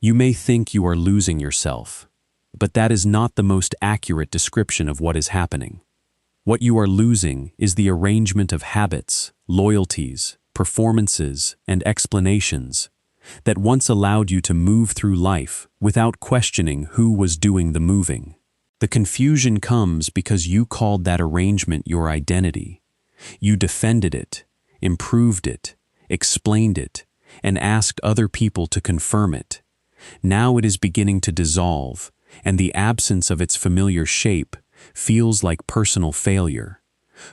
You may think you are losing yourself, but that is not the most accurate description of what is happening. What you are losing is the arrangement of habits, loyalties, performances, and explanations that once allowed you to move through life without questioning who was doing the moving. The confusion comes because you called that arrangement your identity. You defended it, improved it, explained it, and asked other people to confirm it. Now it is beginning to dissolve, and the absence of its familiar shape feels like personal failure.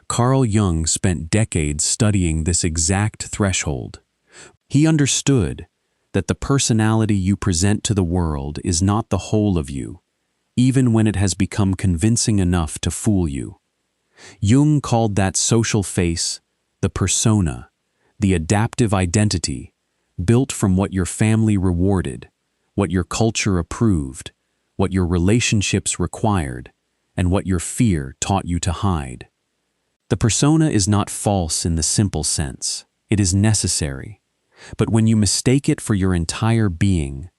Carl Jung spent decades studying this exact threshold. He understood that the personality you present to the world is not the whole of you, even when it has become convincing enough to fool you. Jung called that social face the persona, the adaptive identity, built from what your family rewarded, what your culture approved, what your relationships required, and what your fear taught you to hide. The persona is not false in the simple sense. It is necessary. But when you mistake it for your entire being,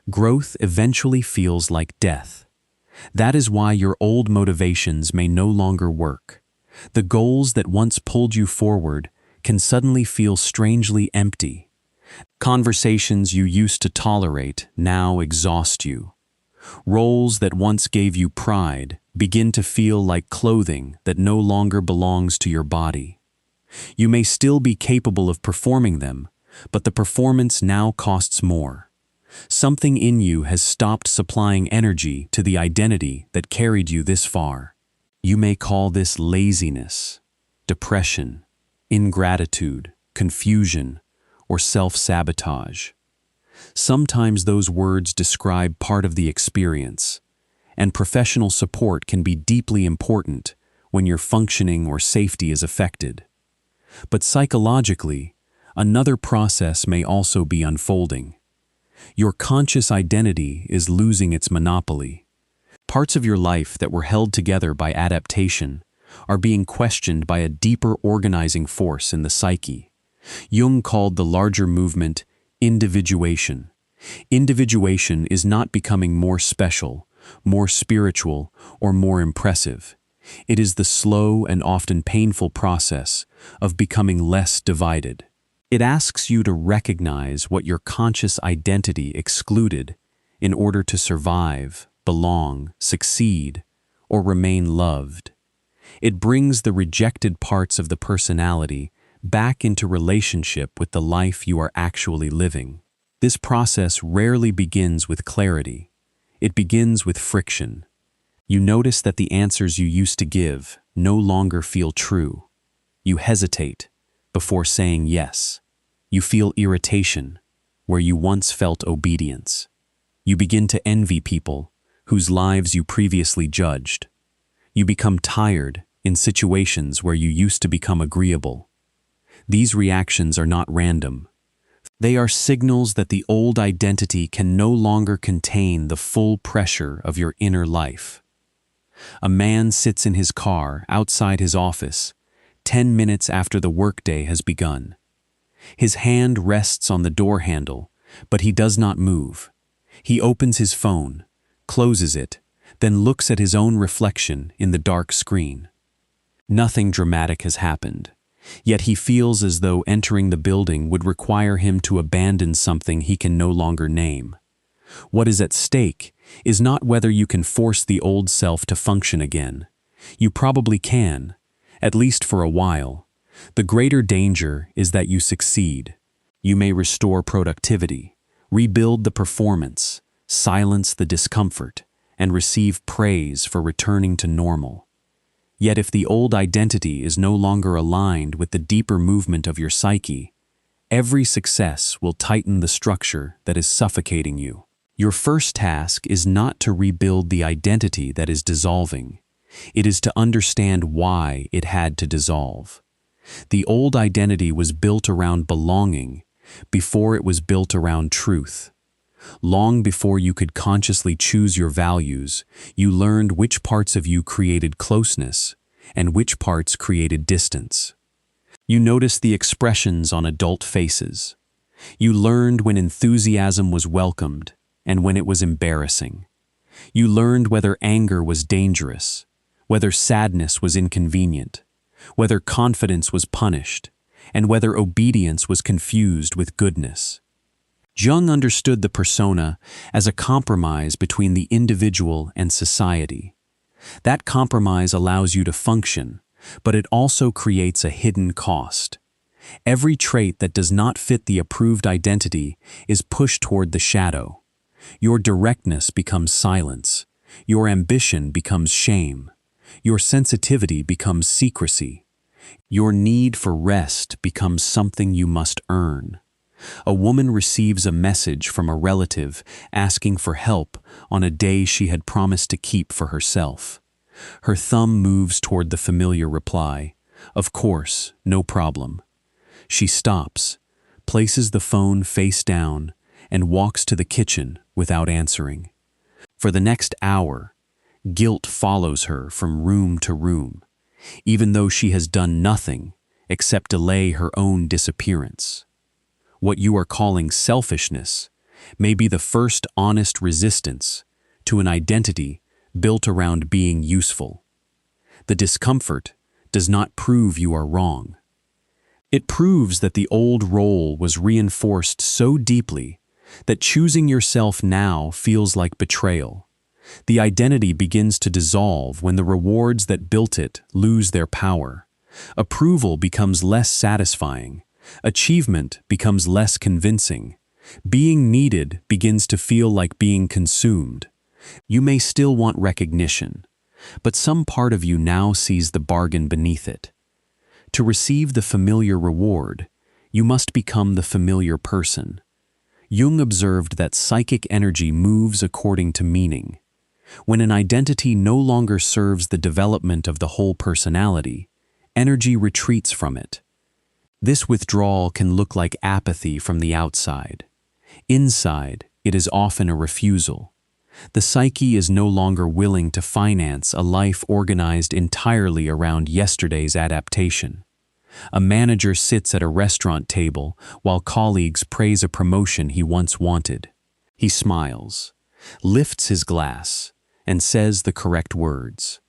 growth eventually feels like death. That is why your old motivations may no longer work. The goals that once pulled you forward can suddenly feel strangely empty. Conversations you used to tolerate now exhaust you. Roles that once gave you pride begin to feel like clothing that no longer belongs to your body. You may still be capable of performing them, but the performance now costs more. Something in you has stopped supplying energy to the identity that carried you this far. You may call this laziness, depression, ingratitude, confusion, or self-sabotage. Sometimes those words describe part of the experience, and professional support can be deeply important when your functioning or safety is affected. But psychologically, another process may also be unfolding. Your conscious identity is losing its monopoly. Parts of your life that were held together by adaptation are being questioned by a deeper organizing force in the psyche. Jung called the larger movement individuation. Individuation is not becoming more special, more spiritual, or more impressive. It is the slow and often painful process of becoming less divided. It asks you to recognize what your conscious identity excluded in order to survive, belong, succeed, or remain loved. It brings the rejected parts of the personality back into relationship with the life you are actually living. This process rarely begins with clarity. It begins with friction. You notice that the answers you used to give no longer feel true. You hesitate before saying yes. You feel irritation where you once felt obedience. You begin to envy people whose lives you previously judged. You become tired in situations where you used to become agreeable. These reactions are not random. They are signals that the old identity can no longer contain the full pressure of your inner life. A man sits in his car outside his office 10 minutes after the workday has begun. His hand rests on the door handle, but he does not move. He opens his phone, closes it, then looks at his own reflection in the dark screen. Nothing dramatic has happened, yet he feels as though entering the building would require him to abandon something he can no longer name. What is at stake is not whether you can force the old self to function again. You probably can, at least for a while. The greater danger is that you succeed. You may restore productivity, rebuild the performance, silence the discomfort, and receive praise for returning to normal. Yet if the old identity is no longer aligned with the deeper movement of your psyche, every success will tighten the structure that is suffocating you. Your first task is not to rebuild the identity that is dissolving. It is to understand why it had to dissolve. The old identity was built around belonging before it was built around truth. Long before you could consciously choose your values, you learned which parts of you created closeness and which parts created distance. You noticed the expressions on adult faces. You learned when enthusiasm was welcomed and when it was embarrassing. You learned whether anger was dangerous, whether sadness was inconvenient, whether confidence was punished, and whether obedience was confused with goodness. Jung understood the persona as a compromise between the individual and society. That compromise allows you to function, but it also creates a hidden cost. Every trait that does not fit the approved identity is pushed toward the shadow. Your directness becomes silence. Your ambition becomes shame. Your sensitivity becomes secrecy. Your need for rest becomes something you must earn. A woman receives a message from a relative asking for help on a day she had promised to keep for herself. Her thumb moves toward the familiar reply, "Of course, no problem." She stops, places the phone face down, and walks to the kitchen without answering. For the next hour, guilt follows her from room to room, even though she has done nothing except delay her own disappearance. What you are calling selfishness may be the first honest resistance to an identity built around being useful. The discomfort does not prove you are wrong. It proves that the old role was reinforced so deeply that choosing yourself now feels like betrayal. The identity begins to dissolve when the rewards that built it lose their power. Approval becomes less satisfying. Achievement becomes less convincing. Being needed begins to feel like being consumed. You may still want recognition, but some part of you now sees the bargain beneath it. To receive the familiar reward, you must become the familiar person. Jung observed that psychic energy moves according to meaning. When an identity no longer serves the development of the whole personality, energy retreats from it. This withdrawal can look like apathy from the outside. Inside, it is often a refusal. The psyche is no longer willing to finance a life organized entirely around yesterday's adaptation. A manager sits at a restaurant table while colleagues praise a promotion he once wanted. He smiles, lifts his glass, and says the correct words.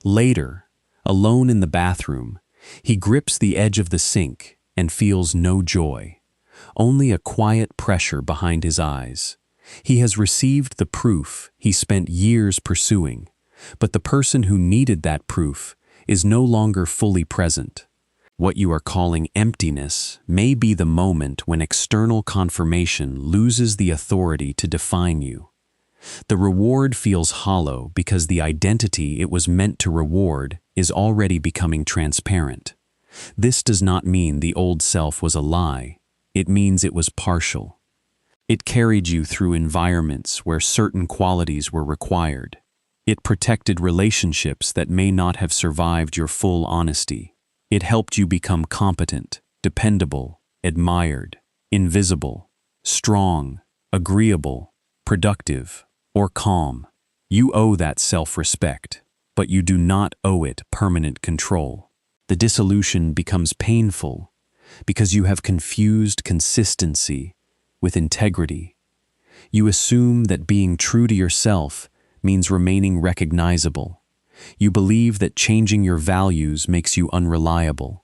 Later, alone in the bathroom, he grips the edge of the sink and feels no joy, only a quiet pressure behind his eyes. He has received the proof he spent years pursuing, but the person who needed that proof is no longer fully present. What you are calling emptiness may be the moment when external confirmation loses the authority to define you. The reward feels hollow because the identity it was meant to reward is already becoming transparent. This does not mean the old self was a lie. It means it was partial. It carried you through environments where certain qualities were required. It protected relationships that may not have survived your full honesty. It helped you become competent, dependable, admired, invisible, strong, agreeable, productive, or calm. You owe that self-respect, but you do not owe it permanent control. The dissolution becomes painful because you have confused consistency with integrity. You assume that being true to yourself means remaining recognizable. You believe that changing your values makes you unreliable.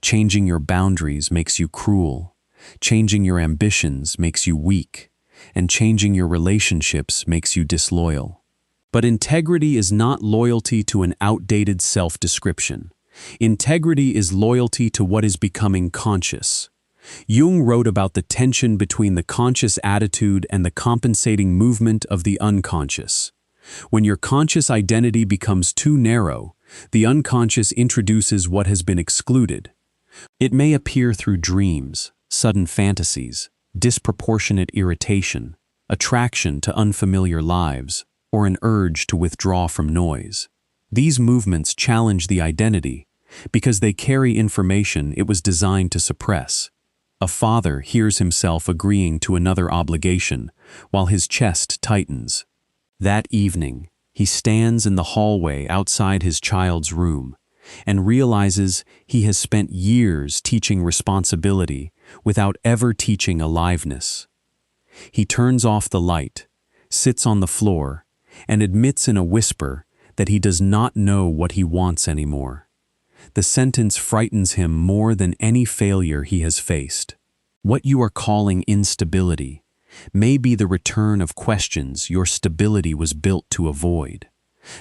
Changing your boundaries makes you cruel. Changing your ambitions makes you weak. And changing your relationships makes you disloyal. But integrity is not loyalty to an outdated self-description. Integrity is loyalty to what is becoming conscious. Jung wrote about the tension between the conscious attitude and the compensating movement of the unconscious. When your conscious identity becomes too narrow, the unconscious introduces what has been excluded. It may appear through dreams, sudden fantasies, disproportionate irritation, attraction to unfamiliar lives, or an urge to withdraw from noise. These movements challenge the identity because they carry information it was designed to suppress. A father hears himself agreeing to another obligation while his chest tightens. That evening, he stands in the hallway outside his child's room and realizes he has spent years teaching responsibility without ever teaching aliveness. He turns off the light sits on the floor, and admits in a whisper that he does not know what he wants anymore. The sentence frightens him more than any failure he has faced. What you are calling instability may be the return of questions your stability was built to avoid.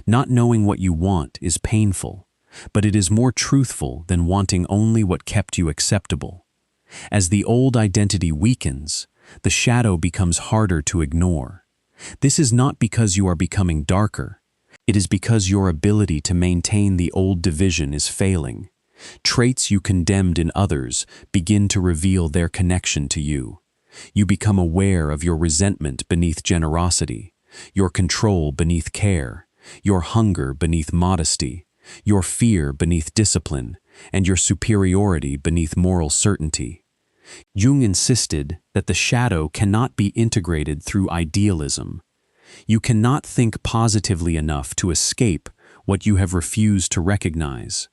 Not knowing what you want is painful, but it is more truthful than wanting only what kept you acceptable. As the old identity weakens, the shadow becomes harder to ignore. This is not because you are becoming darker. It is because your ability to maintain the old division is failing. Traits you condemned in others begin to reveal their connection to you. You become aware of your resentment beneath generosity, your control beneath care, your hunger beneath modesty, your fear beneath discipline, and your superiority beneath moral certainty. Jung insisted that the shadow cannot be integrated through idealism. You cannot think positively enough to escape what you have refused to recognize.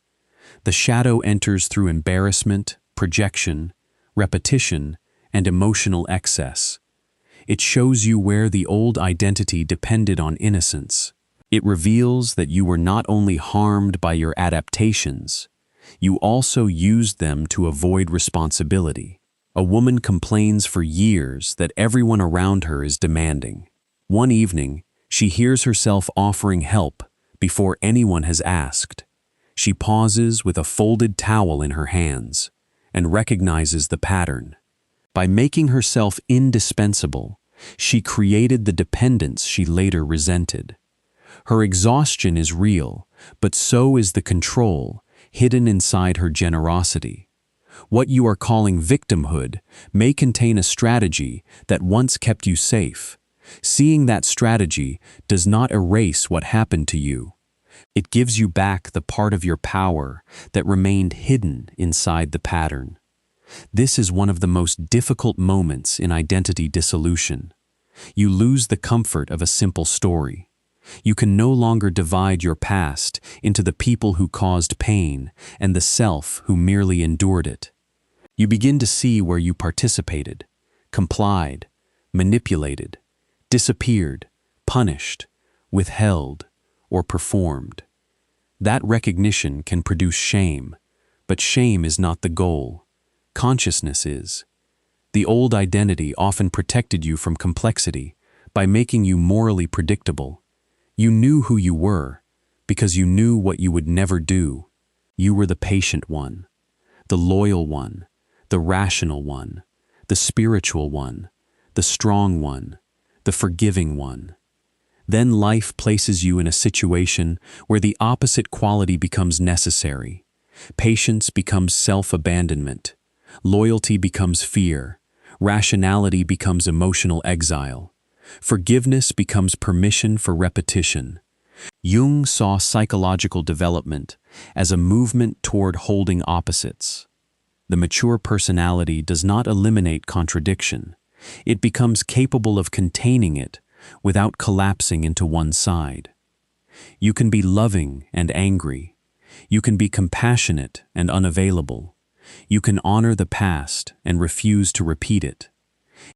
The shadow enters through embarrassment, projection, repetition, and emotional excess. It shows you where the old identity depended on innocence. It reveals that you were not only harmed by your adaptations, you also used them to avoid responsibility. A woman complains for years that everyone around her is demanding. One evening, she hears herself offering help before anyone has asked. She pauses with a folded towel in her hands and recognizes the pattern. By making herself indispensable, she created the dependence she later resented. Her exhaustion is real, but so is the control hidden inside her generosity. What you are calling victimhood may contain a strategy that once kept you safe. Seeing that strategy does not erase what happened to you. It gives you back the part of your power that remained hidden inside the pattern. This is one of the most difficult moments in identity dissolution. You lose the comfort of a simple story. You can no longer divide your past into the people who caused pain and the self who merely endured it. You begin to see where you participated, complied, manipulated, disappeared, punished, withheld, or performed. That recognition can produce shame, but shame is not the goal. Consciousness is. The old identity often protected you from complexity by making you morally predictable. You knew who you were because you knew what you would never do. You were the patient one, the loyal one, the rational one, the spiritual one, the strong one, the forgiving one. Then life places you in a situation where the opposite quality becomes necessary. Patience becomes self-abandonment. Loyalty becomes fear. Rationality becomes emotional exile. Forgiveness becomes permission for repetition. Jung saw psychological development as a movement toward holding opposites. The mature personality does not eliminate contradiction. It becomes capable of containing it without collapsing into one side. You can be loving and angry. You can be compassionate and unavailable. You can honor the past and refuse to repeat it.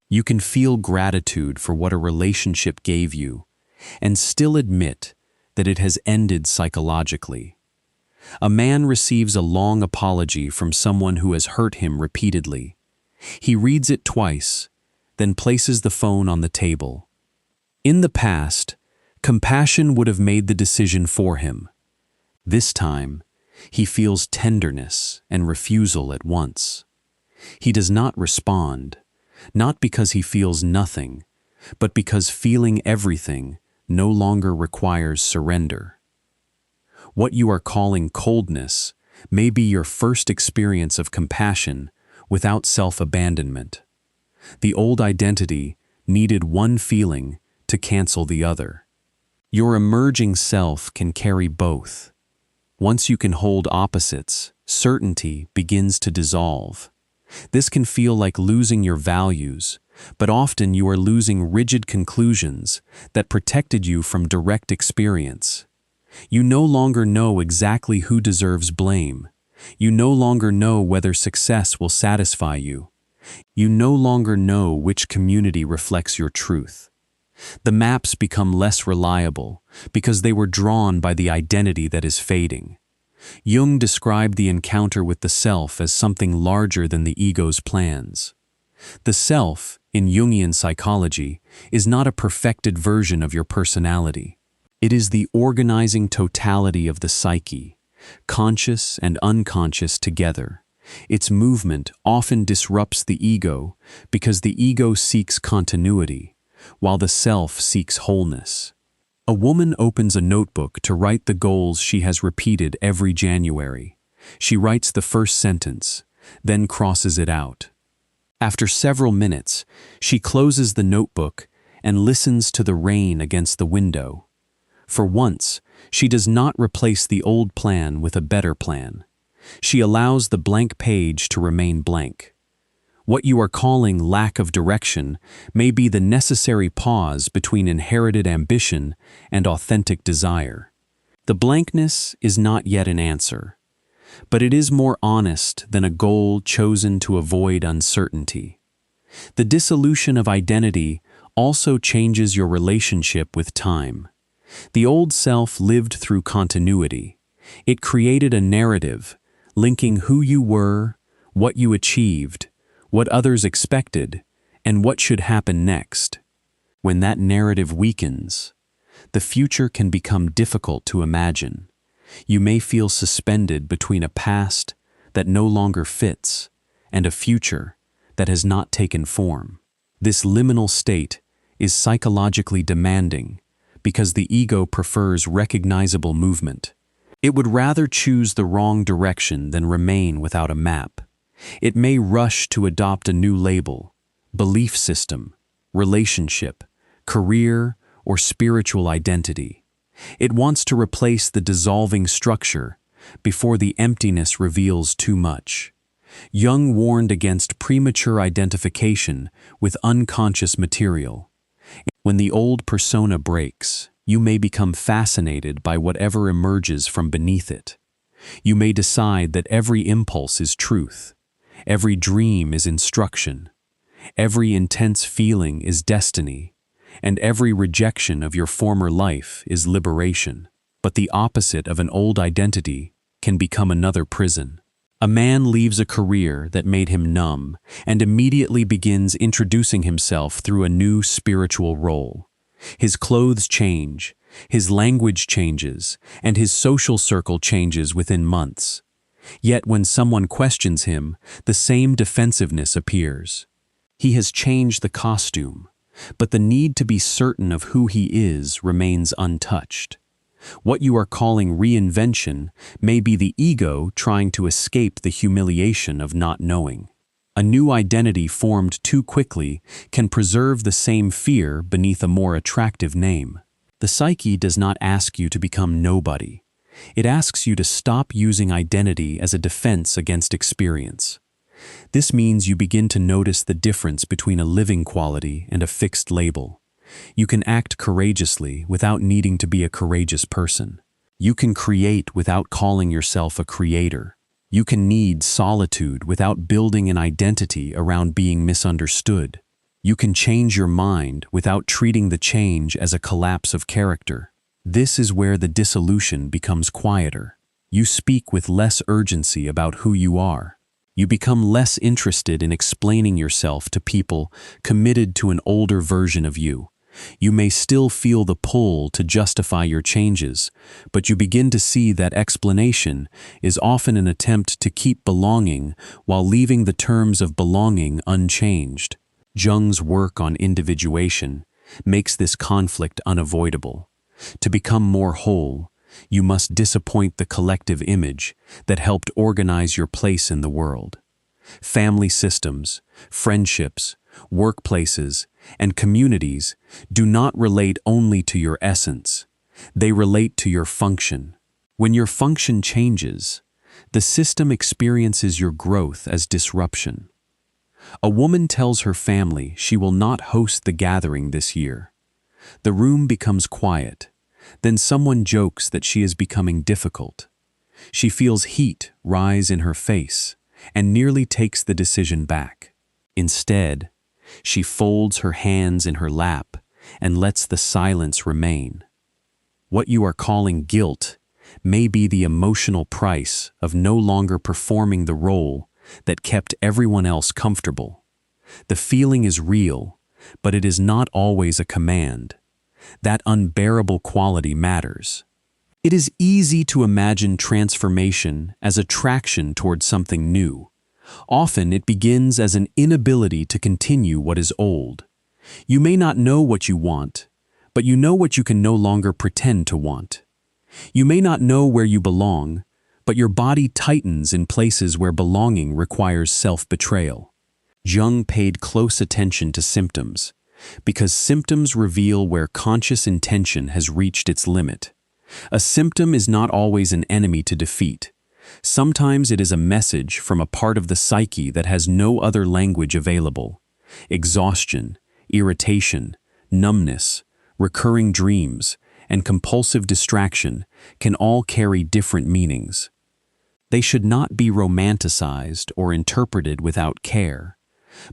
You can feel gratitude for what a relationship gave you and still admit that it has ended psychologically. A man receives a long apology from someone who has hurt him repeatedly. He reads it twice, then places the phone on the table. In the past, compassion would have made the decision for him. This time, he feels tenderness and refusal at once. He does not respond, not because he feels nothing, but because feeling everything no longer requires surrender. What you are calling coldness may be your first experience of compassion without self-abandonment. The old identity needed one feeling to cancel the other. Your emerging self can carry both. Once you can hold opposites, certainty begins to dissolve. This can feel like losing your values, but often you are losing rigid conclusions that protected you from direct experience. You no longer know exactly who deserves blame. You no longer know whether success will satisfy you. You no longer know which community reflects your truth. The maps become less reliable because they were drawn by the identity that is fading. Jung described the encounter with the self as something larger than the ego's plans. The self, in Jungian psychology, is not a perfected version of your personality. It is the organizing totality of the psyche, conscious and unconscious together. Its movement often disrupts the ego because the ego seeks continuity, while the self seeks wholeness. A woman opens a notebook to write the goals she has repeated every January. She writes the first sentence, then crosses it out. After several minutes, she closes the notebook and listens to the rain against the window. For once, she does not replace the old plan with a better plan. She allows the blank page to remain blank. What you are calling lack of direction may be the necessary pause between inherited ambition and authentic desire. The blankness is not yet an answer, but it is more honest than a goal chosen to avoid uncertainty. The dissolution of identity also changes your relationship with time. The old self lived through continuity. It created a narrative, linking who you were, what you achieved, what others expected, and what should happen next. When that narrative weakens, the future can become difficult to imagine. You may feel suspended between a past that no longer fits and a future that has not taken form. This liminal state is psychologically demanding because the ego prefers recognizable movement. It would rather choose the wrong direction than remain without a map. It may rush to adopt a new label, belief system, relationship, career, or spiritual identity. It wants to replace the dissolving structure before the emptiness reveals too much. Jung warned against premature identification with unconscious material. When the old persona breaks, you may become fascinated by whatever emerges from beneath it. You may decide that every impulse is truth, every dream is instruction, every intense feeling is destiny, and every rejection of your former life is liberation. But the opposite of an old identity can become another prison. A man leaves a career that made him numb and immediately begins introducing himself through a new spiritual role. His clothes change, his language changes, and his social circle changes within months. Yet when someone questions him, the same defensiveness appears. He has changed the costume, but the need to be certain of who he is remains untouched. What you are calling reinvention may be the ego trying to escape the humiliation of not knowing. A new identity formed too quickly can preserve the same fear beneath a more attractive name. The psyche does not ask you to become nobody. It asks you to stop using identity as a defense against experience. This means you begin to notice the difference between a living quality and a fixed label. You can act courageously without needing to be a courageous person. You can create without calling yourself a creator. You can need solitude without building an identity around being misunderstood. You can change your mind without treating the change as a collapse of character. This is where the dissolution becomes quieter. You speak with less urgency about who you are. You become less interested in explaining yourself to people committed to an older version of you. You may still feel the pull to justify your changes, but you begin to see that explanation is often an attempt to keep belonging while leaving the terms of belonging unchanged. Jung's work on individuation makes this conflict unavoidable. To become more whole, you must disappoint the collective image that helped organize your place in the world. Family systems, friendships, workplaces, and communities do not relate only to your essence. They relate to your function. When your function changes, the system experiences your growth as disruption. A woman tells her family she will not host the gathering this year. The room becomes quiet. Then someone jokes that she is becoming difficult. She feels heat rise in her face and nearly takes the decision back. Instead, she folds her hands in her lap and lets the silence remain. What you are calling guilt may be the emotional price of no longer performing the role that kept everyone else comfortable. The feeling is real, but it is not always a command. That unbearable quality matters. It is easy to imagine transformation as attraction toward something new. Often it begins as an inability to continue what is old. You may not know what you want, but you know what you can no longer pretend to want. You may not know where you belong, but your body tightens in places where belonging requires self-betrayal. Jung paid close attention to symptoms, because symptoms reveal where conscious intention has reached its limit. A symptom is not always an enemy to defeat. Sometimes it is a message from a part of the psyche that has no other language available. Exhaustion, irritation, numbness, recurring dreams, and compulsive distraction can all carry different meanings. They should not be romanticized or interpreted without care,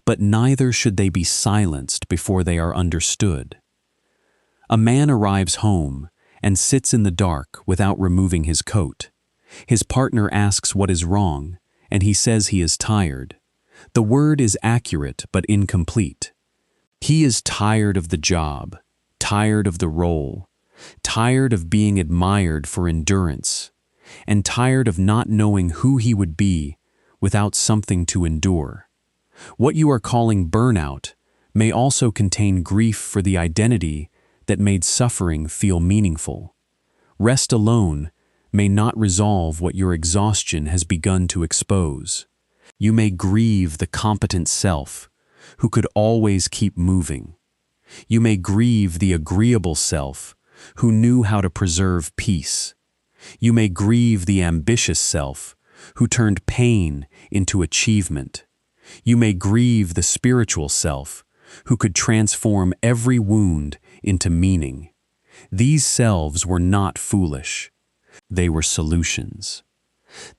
but neither should they be silenced before they are understood. A man arrives home and sits in the dark without removing his coat. His partner asks what is wrong, and he says he is tired. The word is accurate but incomplete. He is tired of the job, tired of the role, tired of being admired for endurance, and tired of not knowing who he would be without something to endure. What you are calling burnout may also contain grief for the identity that made suffering feel meaningful. Rest alone may not resolve what your exhaustion has begun to expose. You may grieve the competent self who could always keep moving. You may grieve the agreeable self who knew how to preserve peace. You may grieve the ambitious self who turned pain into achievement. You may grieve the spiritual self who could transform every wound into meaning. These selves were not foolish. They were solutions.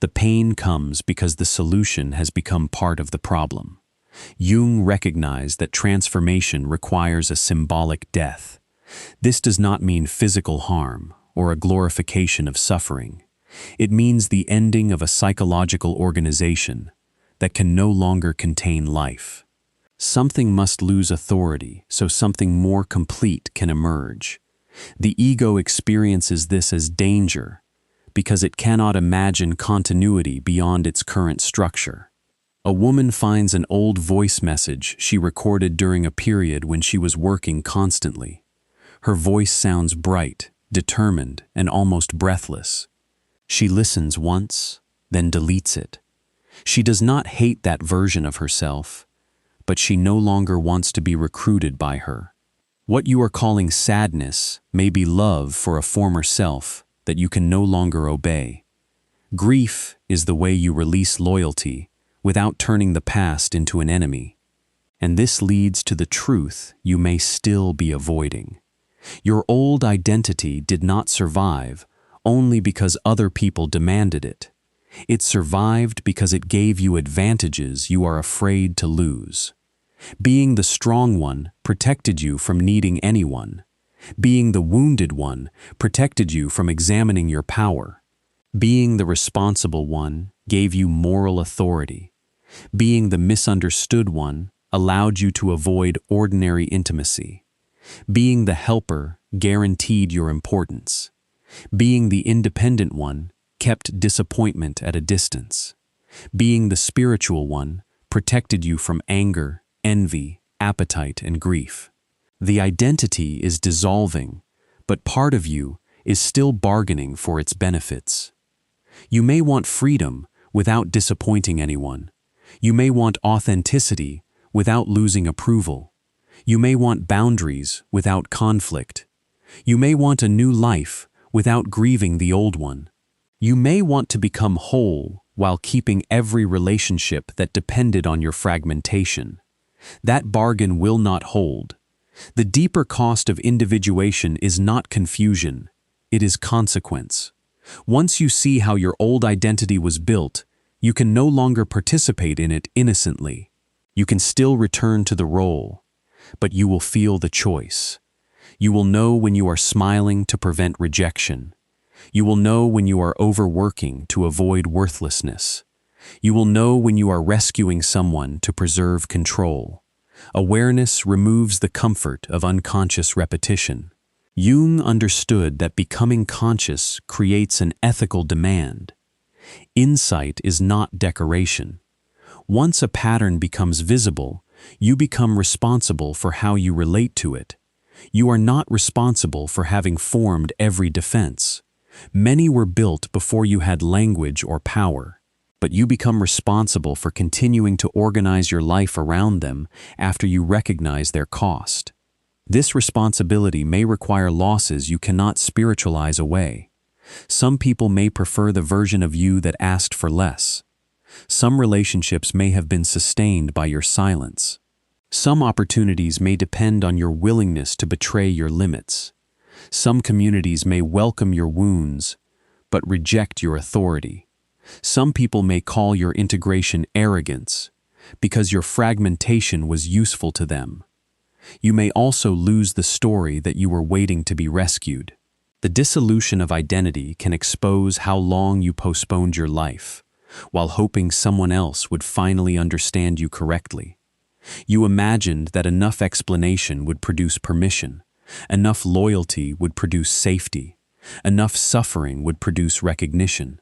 The pain comes because the solution has become part of the problem. Jung recognized that transformation requires a symbolic death. This does not mean physical harm or a glorification of suffering. It means the ending of a psychological organization that can no longer contain life. Something must lose authority so something more complete can emerge. The ego experiences this as danger because it cannot imagine continuity beyond its current structure. A woman finds an old voice message she recorded during a period when she was working constantly. Her voice sounds bright, determined, and almost breathless. She listens once, then deletes it. She does not hate that version of herself, but she no longer wants to be recruited by her. What you are calling sadness may be love for a former self that you can no longer obey. Grief is the way you release loyalty without turning the past into an enemy. And this leads to the truth you may still be avoiding. Your old identity did not survive only because other people demanded it. It survived because it gave you advantages you are afraid to lose. Being the strong one protected you from needing anyone. Being the wounded one protected you from examining your power. Being the responsible one gave you moral authority. Being the misunderstood one allowed you to avoid ordinary intimacy. Being the helper guaranteed your importance. Being the independent one kept disappointment at a distance. Being the spiritual one protected you from anger, envy, appetite, and grief. The identity is dissolving, but part of you is still bargaining for its benefits. You may want freedom without disappointing anyone. You may want authenticity without losing approval. You may want boundaries without conflict. You may want a new life without grieving the old one. You may want to become whole while keeping every relationship that depended on your fragmentation. That bargain will not hold. The deeper cost of individuation is not confusion, it is consequence. Once you see how your old identity was built, you can no longer participate in it innocently. You can still return to the role, but you will feel the choice. You will know when you are smiling to prevent rejection. You will know when you are overworking to avoid worthlessness. You will know when you are rescuing someone to preserve control. Awareness removes the comfort of unconscious repetition. Jung understood that becoming conscious creates an ethical demand. Insight is not decoration. Once a pattern becomes visible, you become responsible for how you relate to it. You are not responsible for having formed every defense. Many were built before you had language or power, but you become responsible for continuing to organize your life around them after you recognize their cost. This responsibility may require losses you cannot spiritualize away. Some people may prefer the version of you that asked for less. Some relationships may have been sustained by your silence. Some opportunities may depend on your willingness to betray your limits. Some communities may welcome your wounds, but reject your authority. Some people may call your integration arrogance, because your fragmentation was useful to them. You may also lose the story that you were waiting to be rescued. The dissolution of identity can expose how long you postponed your life, while hoping someone else would finally understand you correctly. You imagined that enough explanation would produce permission, enough loyalty would produce safety, enough suffering would produce recognition.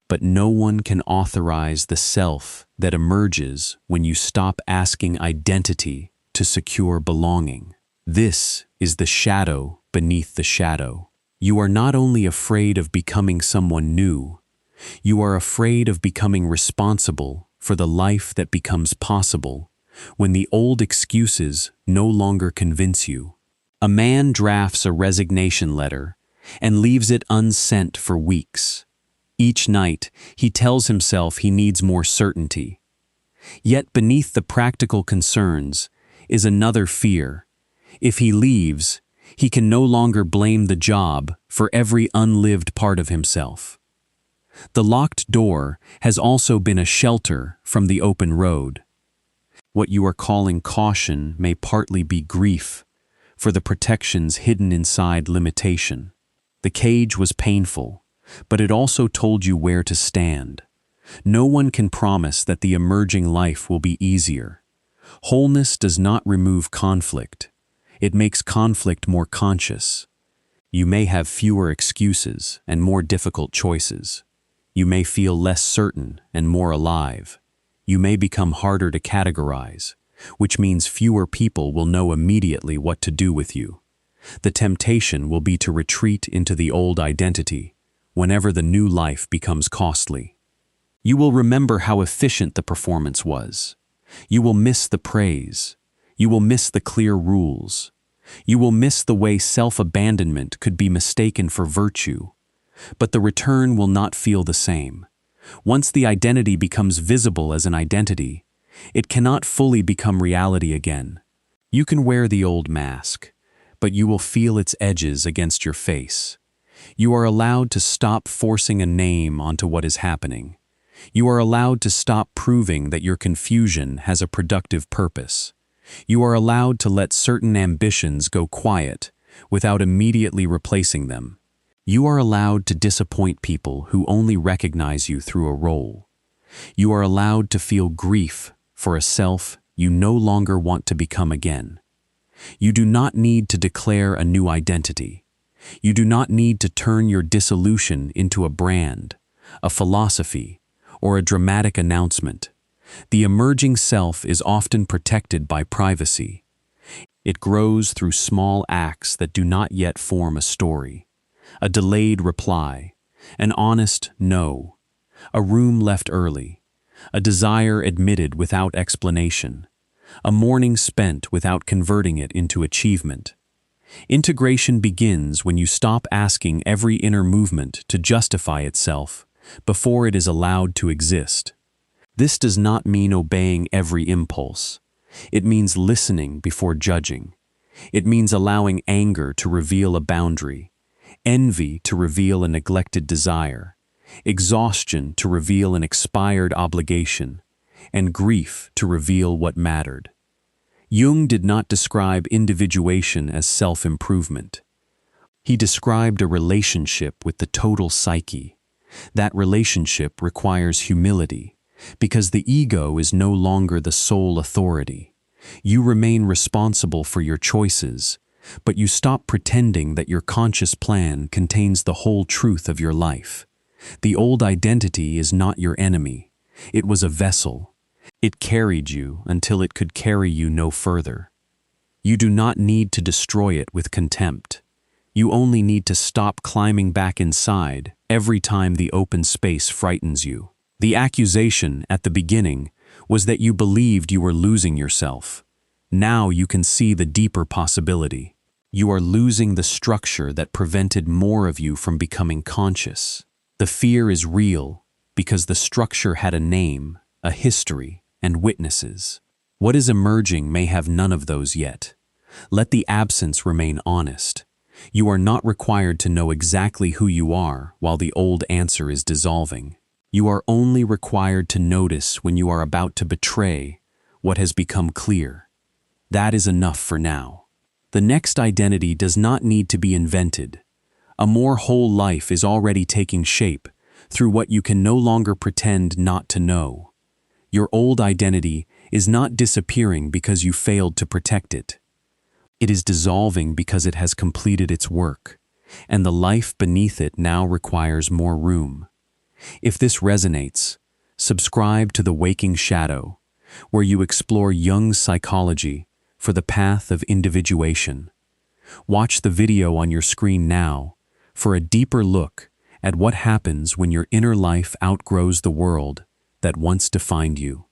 But no one can authorize the self that emerges when you stop asking identity to secure belonging. This is the shadow beneath the shadow. You are not only afraid of becoming someone new, you are afraid of becoming responsible for the life that becomes possible when the old excuses no longer convince you. A man drafts a resignation letter and leaves it unsent for weeks. Each night, he tells himself he needs more certainty. Yet beneath the practical concerns is another fear. If he leaves, he can no longer blame the job for every unlived part of himself. The locked door has also been a shelter from the open road. What you are calling caution may partly be grief for the protections hidden inside limitation. The cage was painful, but it also told you where to stand. No one can promise that the emerging life will be easier. Wholeness does not remove conflict. It makes conflict more conscious. You may have fewer excuses and more difficult choices. You may feel less certain and more alive. You may become harder to categorize, which means fewer people will know immediately what to do with you. The temptation will be to retreat into the old identity whenever the new life becomes costly. You will remember how efficient the performance was. You will miss the praise. You will miss the clear rules. You will miss the way self-abandonment could be mistaken for virtue. But the return will not feel the same. Once the identity becomes visible as an identity, it cannot fully become reality again. You can wear the old mask, but you will feel its edges against your face. You are allowed to stop forcing a name onto what is happening. You are allowed to stop proving that your confusion has a productive purpose. You are allowed to let certain ambitions go quiet without immediately replacing them. You are allowed to disappoint people who only recognize you through a role. You are allowed to feel grief for a self you no longer want to become again. You do not need to declare a new identity. You do not need to turn your dissolution into a brand, a philosophy, or a dramatic announcement. The emerging self is often protected by privacy. It grows through small acts that do not yet form a story. A delayed reply, an honest no, a room left early, a desire admitted without explanation, a morning spent without converting it into achievement. Integration begins when you stop asking every inner movement to justify itself before it is allowed to exist. This does not mean obeying every impulse. It means listening before judging. It means allowing anger to reveal a boundary, envy to reveal a neglected desire, exhaustion to reveal an expired obligation, and grief to reveal what mattered. Jung did not describe individuation as self-improvement. He described a relationship with the total psyche. That relationship requires humility, because the ego is no longer the sole authority. You remain responsible for your choices, but you stop pretending that your conscious plan contains the whole truth of your life. The old identity is not your enemy. It was a vessel. It carried you until it could carry you no further. You do not need to destroy it with contempt. You only need to stop climbing back inside every time the open space frightens you. The accusation at the beginning was that you believed you were losing yourself. Now you can see the deeper possibility. You are losing the structure that prevented more of you from becoming conscious. The fear is real because the structure had a name, a history, and witnesses. What is emerging may have none of those yet. Let the absence remain honest. You are not required to know exactly who you are while the old answer is dissolving. You are only required to notice when you are about to betray what has become clear. That is enough for now. The next identity does not need to be invented. A more whole life is already taking shape through what you can no longer pretend not to know. Your old identity is not disappearing because you failed to protect it. It is dissolving because it has completed its work, and the life beneath it now requires more room. If this resonates, subscribe to The Waking Shadow, where you explore Jung's psychology for the path of individuation. Watch the video on your screen now for a deeper look at what happens when your inner life outgrows the world that once defined you.